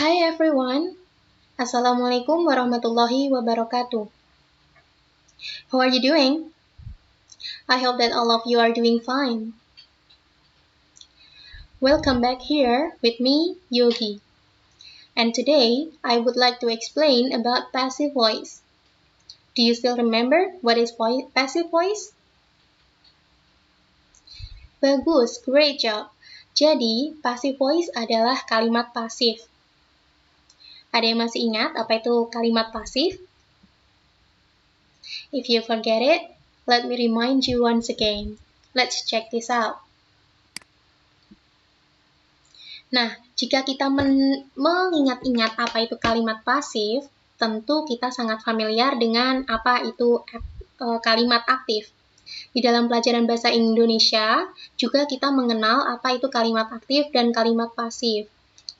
Hi everyone, Assalamualaikum warahmatullahi wabarakatuh. How are you doing? I hope that all of you are doing fine. Welcome back here with me, Yogi. And today, I would like to explain about passive voice. Do you still remember what is passive voice? Bagus, great job. Jadi, passive voice adalah kalimat pasif. Ada yang masih ingat apa itu kalimat pasif? If you forget it, let me remind you once again. Let's check this out. Nah, jika kita mengingat-ingat apa itu kalimat pasif, tentu kita sangat familiar dengan apa itu kalimat aktif. Di dalam pelajaran bahasa Indonesia, juga kita mengenal apa itu kalimat aktif dan kalimat pasif.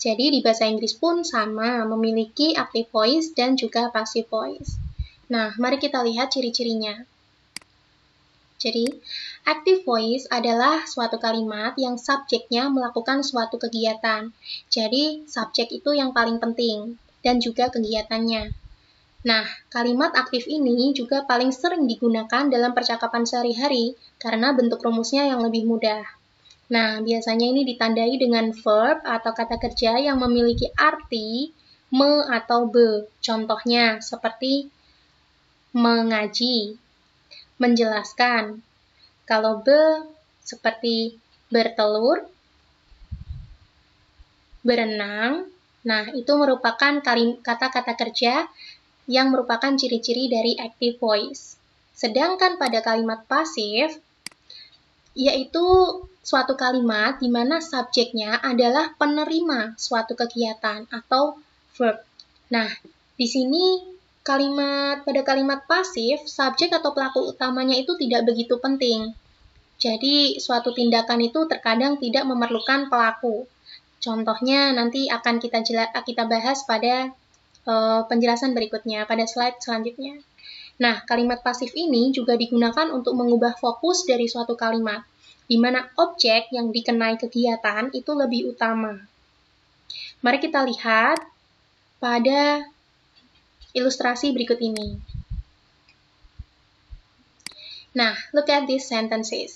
Jadi, di bahasa Inggris pun sama, memiliki active voice dan juga passive voice. Nah, mari kita lihat ciri-cirinya. Jadi, active voice adalah suatu kalimat yang subjeknya melakukan suatu kegiatan. Jadi, subjek itu yang paling penting, dan juga kegiatannya. Nah, kalimat aktif ini juga paling sering digunakan dalam percakapan sehari-hari, karena bentuk rumusnya yang lebih mudah. Nah, biasanya ini ditandai dengan verb atau kata kerja yang memiliki arti me atau be. Contohnya, seperti mengaji, menjelaskan. Kalau be, seperti bertelur, berenang. Nah, itu merupakan kata-kata kerja yang merupakan ciri-ciri dari active voice. Sedangkan pada kalimat pasif, yaitu suatu kalimat di mana subjeknya adalah penerima suatu kegiatan atau verb. Nah, di sini pada kalimat pasif, subjek atau pelaku utamanya itu tidak begitu penting. Jadi, suatu tindakan itu terkadang tidak memerlukan pelaku. Contohnya nanti akan kita bahas pada penjelasan berikutnya, pada slide selanjutnya. Nah, kalimat pasif ini juga digunakan untuk mengubah fokus dari suatu kalimat, di mana objek yang dikenai kegiatan itu lebih utama. Mari kita lihat pada ilustrasi berikut ini. Nah, look at these sentences.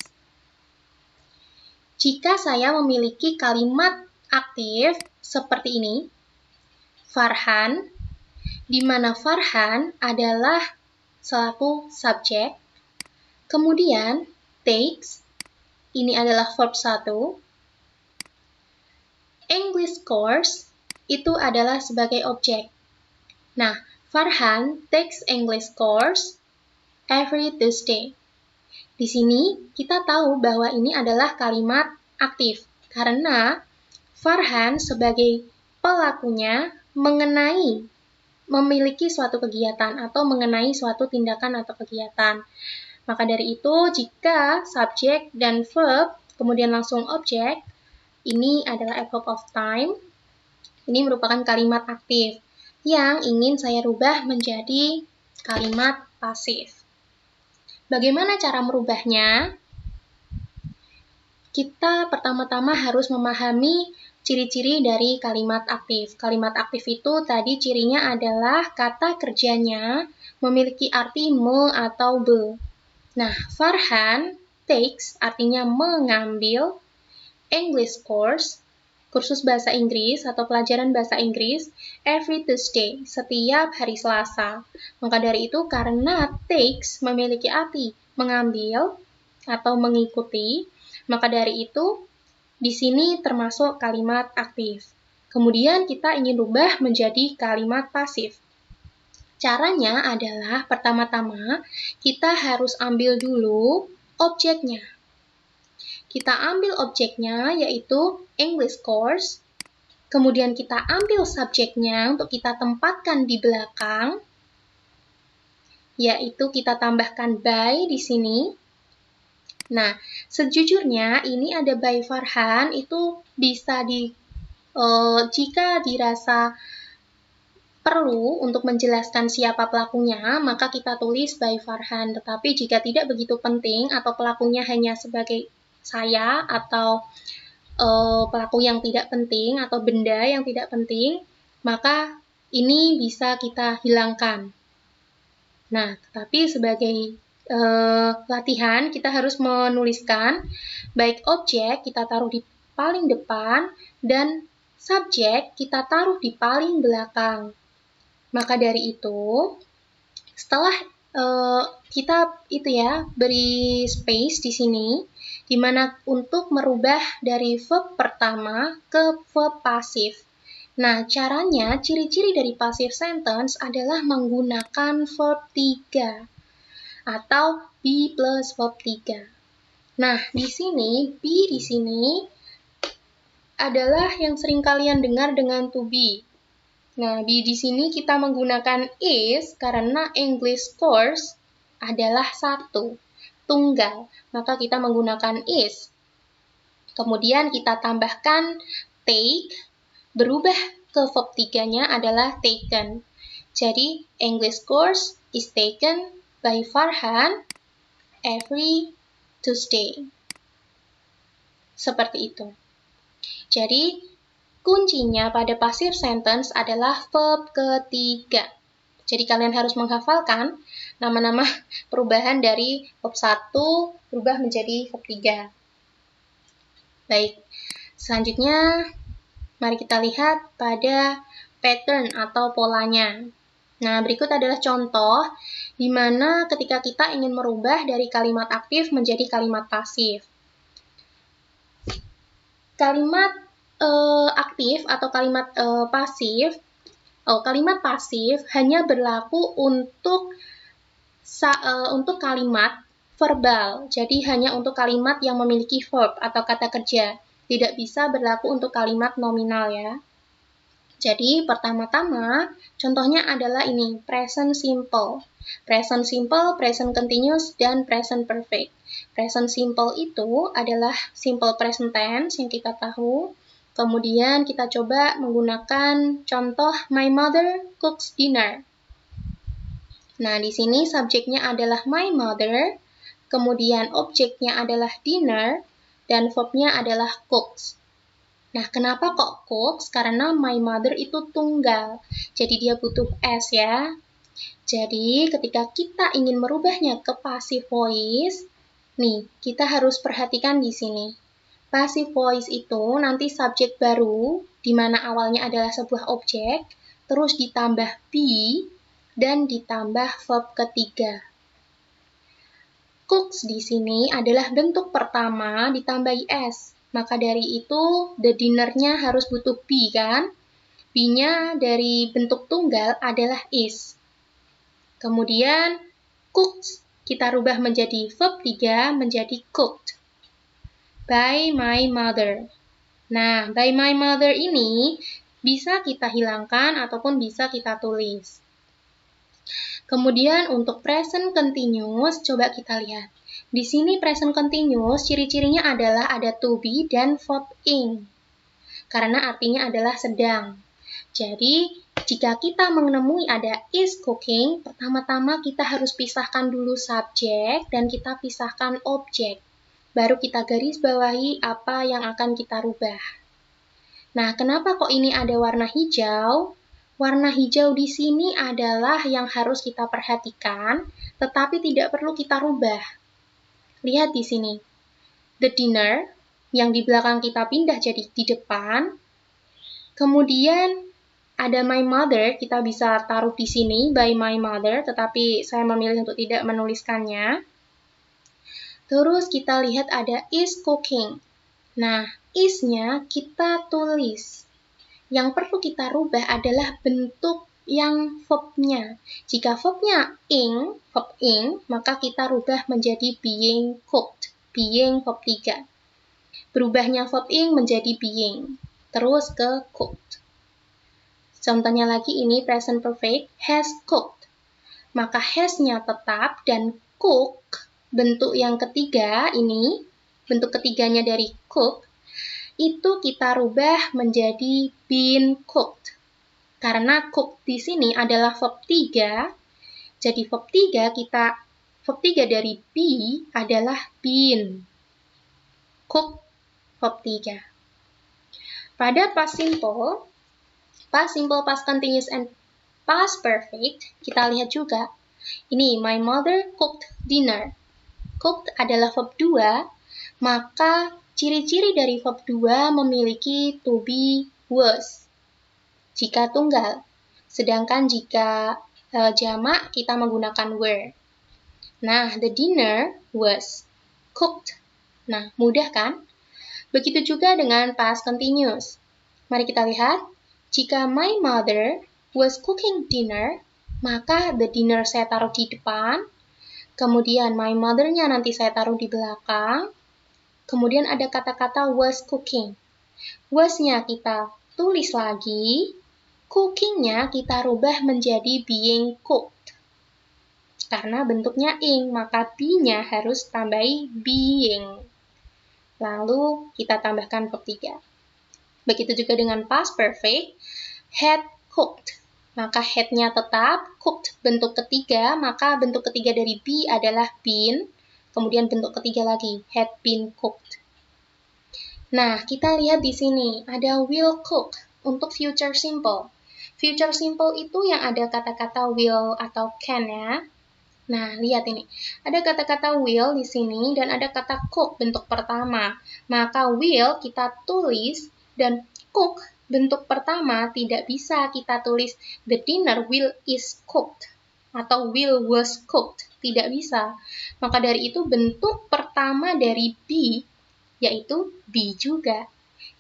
Jika saya memiliki kalimat aktif seperti ini, Farhan, di mana Farhan adalah selaku subjek, kemudian takes, ini adalah verb 1, English course, itu adalah sebagai objek. Nah, Farhan takes English course every Tuesday. Di sini kita tahu bahwa ini adalah kalimat aktif, karena Farhan sebagai pelakunya memiliki suatu kegiatan atau mengenai suatu tindakan atau kegiatan. Maka dari itu, jika subjek dan verb, kemudian langsung objek, ini adalah a verb of time. Ini merupakan kalimat aktif yang ingin saya rubah menjadi kalimat pasif. Bagaimana cara merubahnya? Kita pertama-tama harus memahami ciri-ciri dari kalimat aktif. Kalimat aktif itu tadi cirinya adalah kata kerjanya memiliki arti me atau be. Nah, Farhan takes artinya mengambil English course, kursus bahasa Inggris atau pelajaran bahasa Inggris every Tuesday, setiap hari Selasa. Maka dari itu, karena takes memiliki arti mengambil atau mengikuti, maka dari itu di sini termasuk kalimat aktif. Kemudian kita ingin rubah menjadi kalimat pasif. Caranya adalah pertama-tama kita harus ambil dulu objeknya. Kita ambil objeknya yaitu English course, kemudian kita ambil subjeknya untuk kita tempatkan di belakang, yaitu kita tambahkan by di sini. Nah, sejujurnya ini ada by Farhan itu bisa jika dirasa perlu untuk menjelaskan siapa pelakunya, maka kita tulis by Farhan. Tetapi jika tidak begitu penting atau pelakunya hanya sebagai saya atau pelaku yang tidak penting atau benda yang tidak penting, maka ini bisa kita hilangkan. Nah, tetapi sebagai latihan, kita harus menuliskan baik objek kita taruh di paling depan dan subjek kita taruh di paling belakang. Maka dari itu, setelah kita beri space di sini, di mana untuk merubah dari verb pertama ke verb pasif. Nah, caranya, ciri-ciri dari passive sentence adalah menggunakan verb 3 atau be plus verb 3. Nah, di sini, be di sini adalah yang sering kalian dengar dengan to be. Nah, be di sini kita menggunakan is karena English course adalah satu, tunggal. Maka kita menggunakan is. Kemudian kita tambahkan take, berubah ke verb 3-nya adalah taken. Jadi, English course is taken by Farhan every Tuesday. Seperti itu. Jadi, kuncinya pada passive sentence adalah verb ketiga. Jadi, kalian harus menghafalkan nama-nama perubahan dari verb 1 berubah menjadi verb 3. Baik, selanjutnya mari kita lihat pada pattern atau polanya. Nah, berikut adalah contoh di mana ketika kita ingin merubah dari kalimat aktif menjadi kalimat pasif. Kalimat aktif atau kalimat pasif, kalimat pasif hanya berlaku untuk kalimat verbal. Jadi hanya untuk kalimat yang memiliki verb atau kata kerja. Tidak bisa berlaku untuk kalimat nominal ya. Jadi, pertama-tama, contohnya adalah ini, present simple. Present simple, present continuous, dan present perfect. Present simple itu adalah simple present tense yang kita tahu. Kemudian kita coba menggunakan contoh, my mother cooks dinner. Nah, di sini subjeknya adalah my mother, kemudian objeknya adalah dinner, dan verbnya adalah cooks. Nah, kenapa kok cooks? Karena my mother itu tunggal. Jadi dia butuh S ya. Jadi ketika kita ingin merubahnya ke passive voice, nih, kita harus perhatikan di sini. Passive voice itu nanti subjek baru, di mana awalnya adalah sebuah objek, terus ditambah be, dan ditambah verb ketiga. Cooks di sini adalah bentuk pertama ditambahi S. Maka dari itu, the dinner-nya harus butuh be, kan? Be-nya dari bentuk tunggal adalah is. Kemudian, cooks, kita rubah menjadi verb 3 menjadi cooked. By my mother. Nah, by my mother ini bisa kita hilangkan ataupun bisa kita tulis. Kemudian, untuk present continuous, coba kita lihat. Di sini present continuous, ciri-cirinya adalah ada to be dan verb ing. Karena artinya adalah sedang. Jadi, jika kita menemui ada is cooking, pertama-tama kita harus pisahkan dulu subjek dan kita pisahkan objek. Baru kita garis bawahi apa yang akan kita rubah. Nah, kenapa kok ini ada warna hijau? Warna hijau di sini adalah yang harus kita perhatikan, tetapi tidak perlu kita rubah. Lihat di sini, the dinner, yang di belakang kita pindah jadi di depan. Kemudian ada my mother, kita bisa taruh di sini, by my mother, tetapi saya memilih untuk tidak menuliskannya. Terus kita lihat ada is cooking. Nah, is-nya kita tulis. Yang perlu kita rubah adalah bentuk yang verb-nya. Jika verb-nya verb ing, maka kita rubah menjadi being cooked, being verb 3. Berubahnya verb ing menjadi being, terus ke cooked. Contohnya lagi ini present perfect, has cooked. Maka has-nya tetap dan cook, bentuk yang ketiga ini, bentuk ketiganya dari cook, itu kita rubah menjadi been cooked. Karena cook di sini adalah verb 3, jadi verb 3 dari be adalah been. Cook verb 3. Pada past simple, Past simple, past continuous, and past perfect, kita lihat juga. Ini, my mother cooked dinner. Cooked adalah verb 2, maka ciri-ciri dari verb 2 memiliki to be, was, jika tunggal. Sedangkan jika jamak, kita menggunakan were. Nah, the dinner was cooked. Nah, mudah kan? Begitu juga dengan past continuous. Mari kita lihat. Jika my mother was cooking dinner, maka the dinner saya taruh di depan. Kemudian my mother-nya nanti saya taruh di belakang. Kemudian ada kata-kata was cooking. Was-nya kita tulis lagi. Cooking-nya kita rubah menjadi being cooked. Karena bentuknya ing, maka be-nya harus tambahi being. Lalu kita tambahkan verb 3. Begitu juga dengan past perfect, had cooked. Maka had-nya tetap, cooked bentuk ketiga, maka bentuk ketiga dari be adalah been. Kemudian bentuk ketiga lagi, had been cooked. Nah, kita lihat di sini, ada will cook untuk future simple. Future simple itu yang ada kata-kata will atau can ya. Nah, lihat ini. Ada kata-kata will di sini dan ada kata cook bentuk pertama. Maka will kita tulis dan cook bentuk pertama tidak bisa kita tulis the dinner will is cooked atau will was cooked. Tidak bisa. Maka dari itu bentuk pertama dari be yaitu be juga.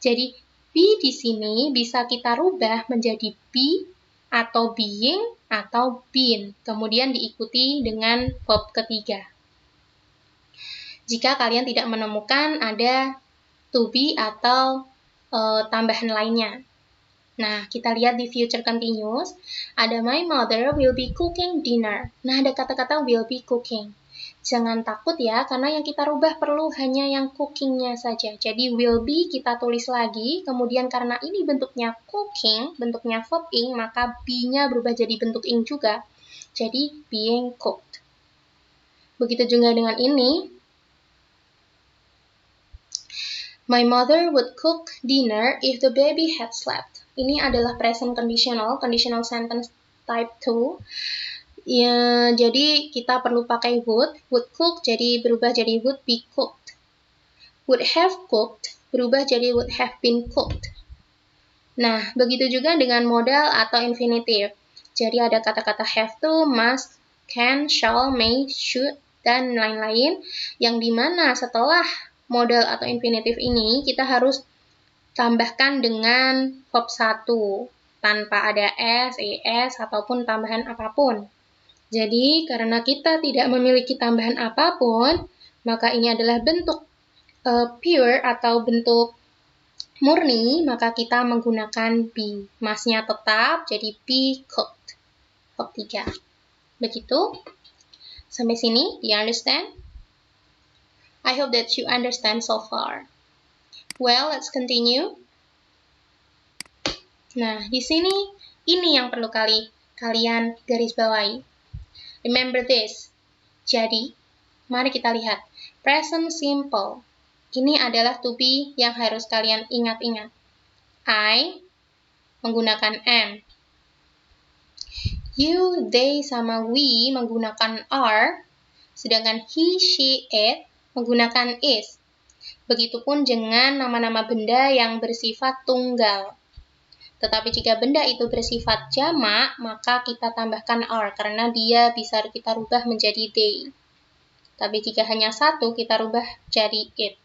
Jadi be di sini bisa kita rubah menjadi be atau being atau been. Kemudian diikuti dengan verb ketiga. Jika kalian tidak menemukan ada to be atau tambahan lainnya. Nah, kita lihat di future continuous, ada my mother will be cooking dinner. Nah, ada kata-kata will be cooking. Jangan takut ya, karena yang kita rubah perlu hanya yang cooking-nya saja. Jadi will be kita tulis lagi, kemudian karena ini bentuknya cooking, bentuknya verb ing, maka be-nya berubah jadi bentuk ing juga. Jadi being cooked. Begitu juga dengan ini. My mother would cook dinner if the baby had slept. Ini adalah present conditional sentence type 2. Ya, jadi kita perlu pakai would cook jadi berubah jadi would be cooked. Would have cooked berubah jadi would have been cooked. Nah, begitu juga dengan modal atau infinitive. Jadi ada kata-kata have to, must, can, shall, may, should, dan lain-lain yang dimana setelah modal atau infinitive ini kita harus tambahkan dengan verb 1 tanpa ada s, es, ataupun tambahan apapun. Jadi, karena kita tidak memiliki tambahan apapun, maka ini adalah bentuk pure atau bentuk murni, maka kita menggunakan be. Masnya tetap, jadi be cooked. Verb 3. Begitu. Sampai sini, do you understand? I hope that you understand so far. Well, let's continue. Nah, di sini, ini yang perlu kalian garis bawahi. Remember this. Jadi, mari kita lihat. Present simple. Ini adalah to be yang harus kalian ingat-ingat. I menggunakan am. You, they, sama we menggunakan are. Sedangkan he, she, it menggunakan is. Begitupun dengan nama-nama benda yang bersifat tunggal. Tetapi jika benda itu bersifat jamak, maka kita tambahkan are, karena dia bisa kita rubah menjadi they. Tapi jika hanya satu, kita rubah jadi it.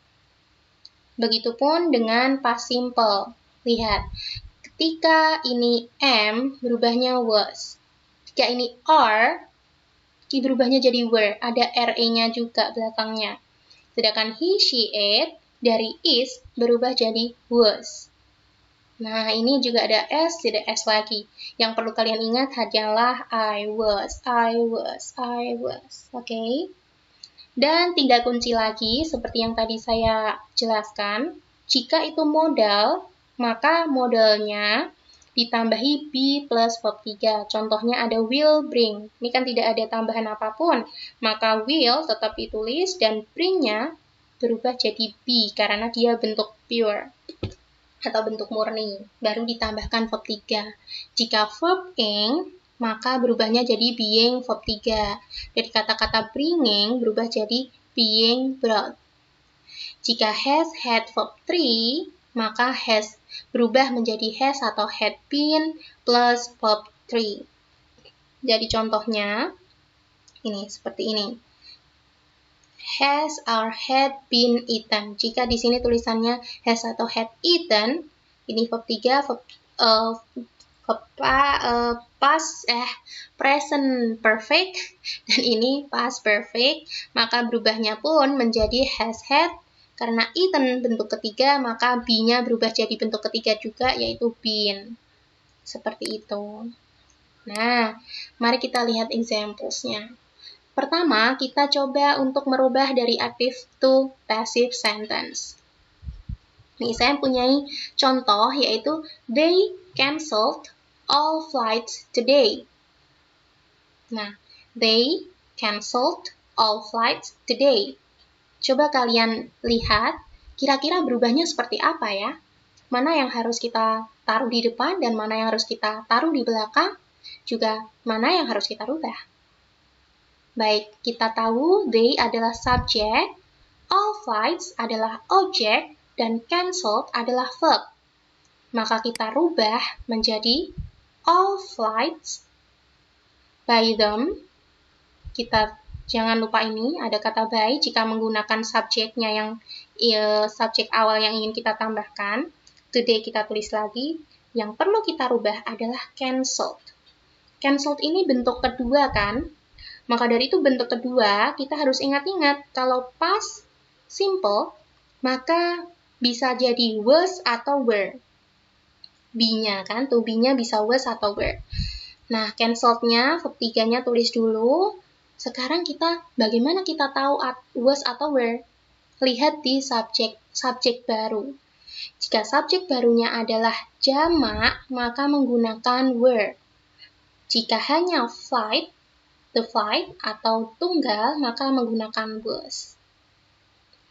Begitupun dengan past simple. Lihat, ketika ini am, berubahnya was. Jika ini are, berubahnya jadi were. Ada re-nya juga belakangnya. Sedangkan he, she, it, dari is, berubah jadi was. Nah, ini juga ada s, tidak s lagi. Yang perlu kalian ingat hanyalah I was. Oke? Dan tinggal kunci lagi, seperti yang tadi saya jelaskan. Jika itu modal, maka modalnya ditambahi be plus verb 3. Contohnya ada will bring. Ini kan tidak ada tambahan apapun. Maka will tetap ditulis dan bring-nya berubah jadi be karena dia bentuk pure. atau bentuk murni, baru ditambahkan verb 3. Jika verb ing, maka berubahnya jadi being verb 3. Dari kata-kata bringing berubah jadi being brought. Jika has, had verb 3, maka has berubah menjadi has atau had been plus verb 3. Jadi contohnya, ini seperti ini. Has or had been eaten. Jika di sini tulisannya has atau had eaten, ini verb 3, present perfect, dan ini past perfect, maka berubahnya pun menjadi has had, karena eaten bentuk ketiga, maka be-nya berubah jadi bentuk ketiga juga, yaitu been. Seperti itu. Nah, mari kita lihat examples-nya. Pertama, kita coba untuk merubah dari active to passive sentence. Nih, saya mempunyai contoh, yaitu they canceled all flights today. Nah, they canceled all flights today. Coba kalian lihat, kira-kira berubahnya seperti apa ya? Mana yang harus kita taruh di depan dan mana yang harus kita taruh di belakang, juga mana yang harus kita rubah. Baik, kita tahu they adalah subjek, all flights adalah objek, dan cancelled adalah verb. Maka kita rubah menjadi all flights by them. Kita jangan lupa ini, ada kata by jika menggunakan subjeknya yang subjek awal yang ingin kita tambahkan. Today kita tulis lagi. Yang perlu kita rubah adalah cancelled. Cancelled ini bentuk kedua kan? Maka dari itu bentuk kedua, kita harus ingat-ingat kalau past simple, maka bisa jadi was atau were. Be-nya kan, to be-nya bisa was atau were. Nah, cancelled-nya, verb 3-nya tulis dulu. Sekarang bagaimana kita tahu was atau were? Lihat di subjek baru. Jika subjek barunya adalah jamak, maka menggunakan were. Jika hanya flight, the flight atau tunggal, maka menggunakan was.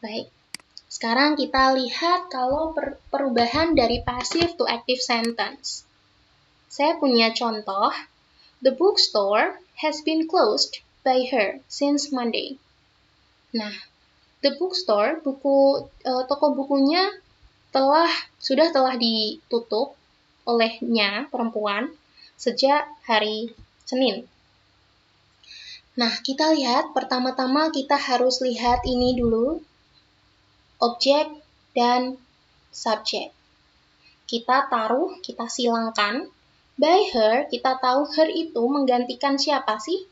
Baik, sekarang kita lihat kalau perubahan dari passive to active sentence. Saya punya contoh, the bookstore has been closed by her since Monday. Nah, the bookstore, toko bukunya sudah ditutup olehnya perempuan sejak hari Senin. Nah, kita lihat, pertama-tama kita harus lihat ini dulu, objek dan subjek. Kita taruh, kita silangkan. By her, kita tahu her itu menggantikan siapa sih?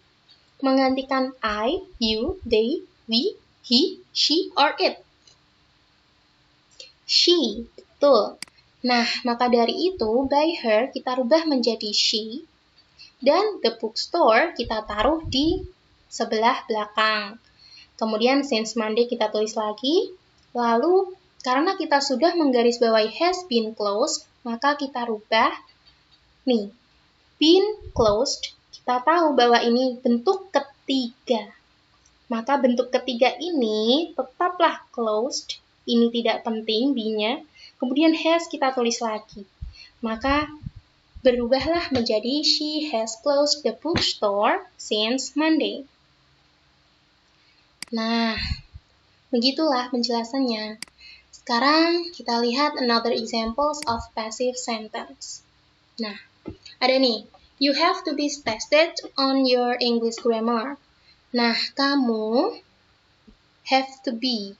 Menggantikan I, you, they, we, he, she, or it. She, betul. Nah, maka dari itu, by her kita rubah menjadi she, dan the bookstore kita taruh di sebelah belakang. Kemudian since Monday kita tulis lagi. Lalu karena kita sudah menggarisbawahi has been closed, maka kita rubah. Nih, been closed, kita tahu bahwa ini bentuk ketiga. Maka bentuk ketiga ini tetaplah closed. Ini tidak penting be-nya. Kemudian has kita tulis lagi. Maka berubahlah menjadi she has closed the bookstore since Monday. Nah, begitulah penjelasannya. Sekarang kita lihat another examples of passive sentence. Nah, ada nih, you have to be tested on your English grammar. Nah, kamu have to be.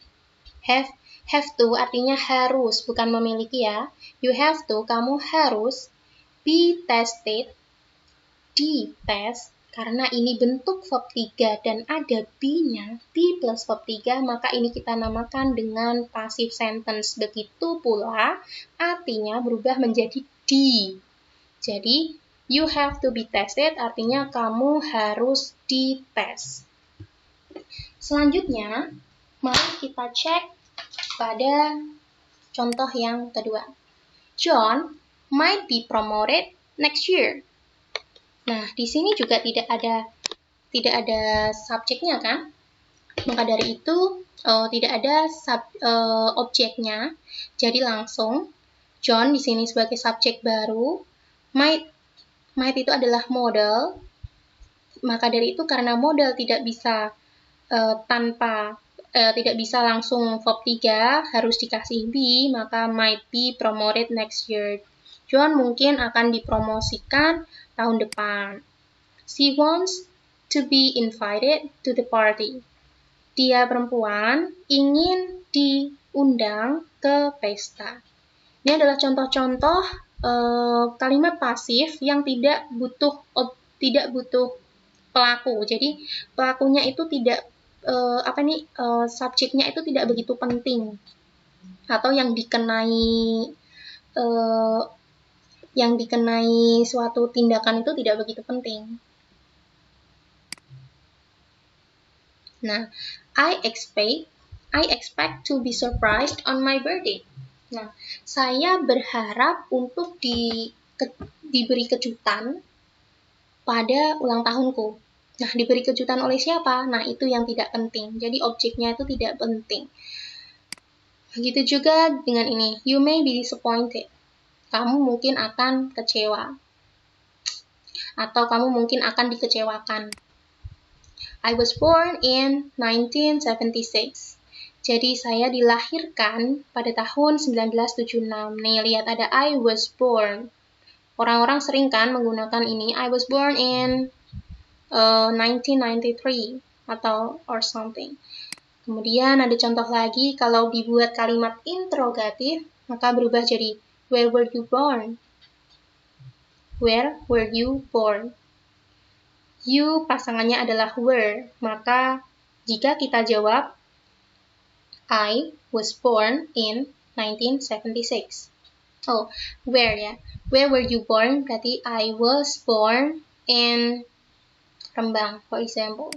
Have to artinya harus, bukan memiliki ya. You have to, kamu harus be tested, dites, karena ini bentuk verb 3 dan ada be-nya, be plus verb 3, maka ini kita namakan dengan passive sentence. Begitu pula artinya berubah menjadi di. Jadi, you have to be tested artinya kamu harus dites. Selanjutnya, mari kita cek pada contoh yang kedua. John might be promoted next year. Nah, di sini juga tidak ada subjeknya kan? Maka dari itu tidak ada objeknya. Jadi langsung John di sini sebagai subjek baru. Might itu adalah modal. Maka dari itu karena modal tidak bisa tidak bisa langsung verb 3 harus dikasih be, maka might be promoted next year. John mungkin akan dipromosikan tahun depan. She wants to be invited to the party. Dia perempuan ingin diundang ke pesta. Ini adalah contoh-contoh kalimat pasif yang tidak butuh pelaku. Jadi pelakunya itu tidak subjeknya itu tidak begitu penting, atau yang dikenai suatu tindakan itu tidak begitu penting. Nah, I expect to be surprised on my birthday. Nah, saya berharap untuk diberi kejutan pada ulang tahunku. Nah, diberi kejutan oleh siapa? Nah, itu yang tidak penting. Jadi, objeknya itu tidak penting. Begitu juga dengan ini. You may be disappointed. Kamu mungkin akan kecewa. Atau kamu mungkin akan dikecewakan. I was born in 1976. Jadi, saya dilahirkan pada tahun 1976. Nih, lihat ada I was born. Orang-orang sering kan menggunakan ini. I was born in 1993 atau or something. Kemudian ada contoh lagi, kalau dibuat kalimat interrogatif, maka berubah jadi where were you born? Where were you born? You pasangannya adalah were, maka jika kita jawab I was born in 1976. Oh, where ya? Where were you born? Berarti I was born in Rembang, for example.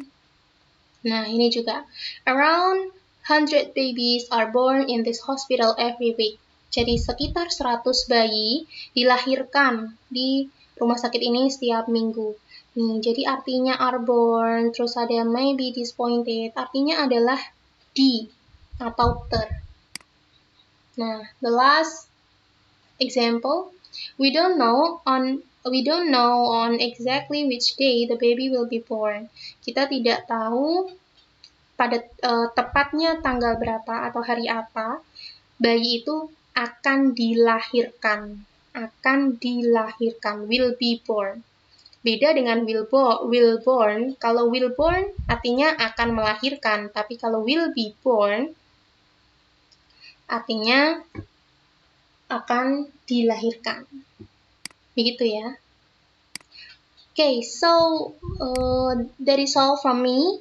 Nah, ini juga. Around 100 babies are born in this hospital every week. Jadi, sekitar 100 bayi dilahirkan di rumah sakit ini setiap minggu. Nih, jadi artinya are born, terus ada may be disappointed. Artinya adalah di atau ter. Nah, the last example, we don't know on exactly which day the baby will be born. Kita tidak tahu pada tepatnya tanggal berapa atau hari apa bayi itu akan dilahirkan. Will be born. Beda dengan will born. Kalau will born artinya akan melahirkan, tapi kalau will be born artinya akan dilahirkan. Begitu ya. Okay, so that is all from me.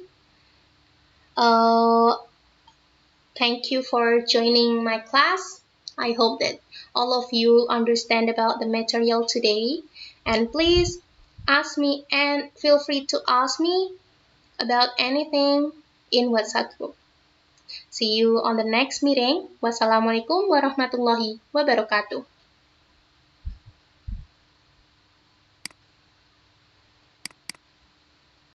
Thank you for joining my class. I hope that all of you understand about the material today. And please ask me and feel free to ask me about anything in WhatsApp group. See you on the next meeting. Wassalamualaikum warahmatullahi wabarakatuh.